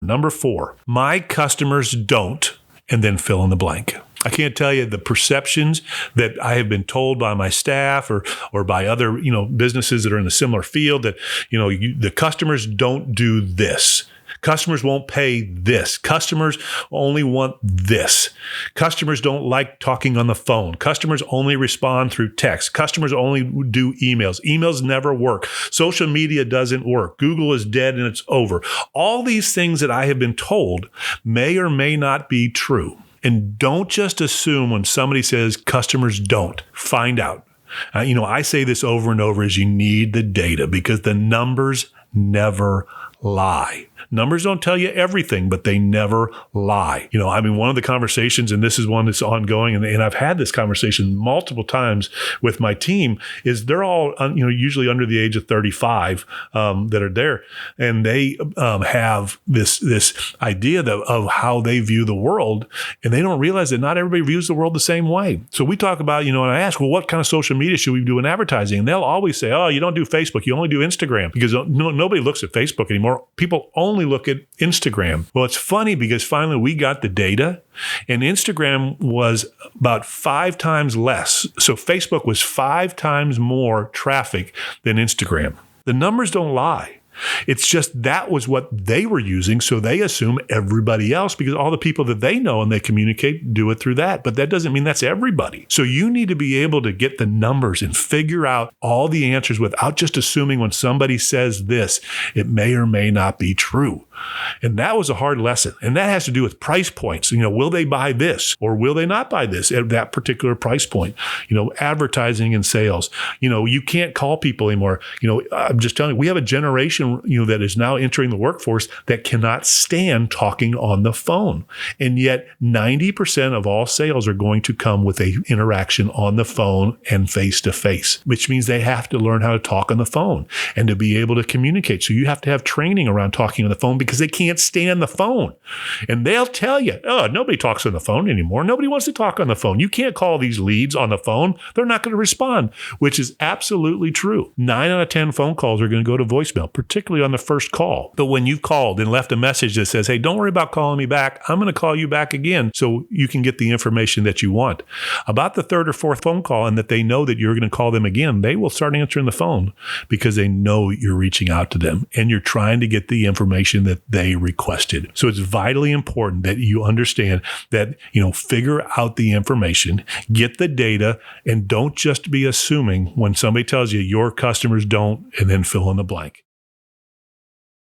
Number 4, my customers don't, and then fill in the blank. I can't tell you the perceptions that I have been told by my staff or by other, businesses that are in a similar field that, the customers don't do this. Customers won't pay this. Customers only want this. Customers don't like talking on the phone. Customers only respond through text. Customers only do emails. Emails never work. Social media doesn't work. Google is dead and it's over. All these things that I have been told may or may not be true. And don't just assume when somebody says customers don't. Find out. I say this over and over is you need the data because the numbers never lie. Numbers don't tell you everything, but they never lie. One of the conversations, and this is one that's ongoing, and I've had this conversation multiple times with my team, is they're all, usually under the age of 35 that are there. And they have this idea of how they view the world, and they don't realize that not everybody views the world the same way. So we talk about, and I ask, well, what kind of social media should we do in advertising? And they'll always say, oh, you don't do Facebook, you only do Instagram, because nobody looks at Facebook anymore. People only look at Instagram. Well, it's funny because finally we got the data and Instagram was about 5 times less. So Facebook was 5 times more traffic than Instagram. The numbers don't lie. It's just that was what they were using. So they assume everybody else, because all the people that they know and they communicate do it through that. But that doesn't mean that's everybody. So you need to be able to get the numbers and figure out all the answers without just assuming when somebody says this, it may or may not be true. And that was a hard lesson. And that has to do with price points. Will they buy this or will they not buy this at that particular price point? Advertising and sales. You can't call people anymore. I'm just telling you, we have a generation, that is now entering the workforce that cannot stand talking on the phone. And yet 90% of all sales are going to come with a interaction on the phone and face to face, which means they have to learn how to talk on the phone and to be able to communicate. So you have to have training around talking on the phone because they can't stand the phone. And they'll tell you, oh, nobody talks on the phone anymore. Nobody wants to talk on the phone. You can't call these leads on the phone. They're not going to respond, which is absolutely true. 9 out of 10 phone calls are going to go to voicemail, particularly on the first call. But when you've called and left a message that says, hey, don't worry about calling me back. I'm going to call you back again so you can get the information that you want. About the 3rd or 4th phone call, and that they know that you're going to call them again, they will start answering the phone because they know you're reaching out to them and you're trying to get the information that they requested. So it's vitally important that you understand that, figure out the information, get the data, and don't just be assuming when somebody tells you your customers don't, and then fill in the blank.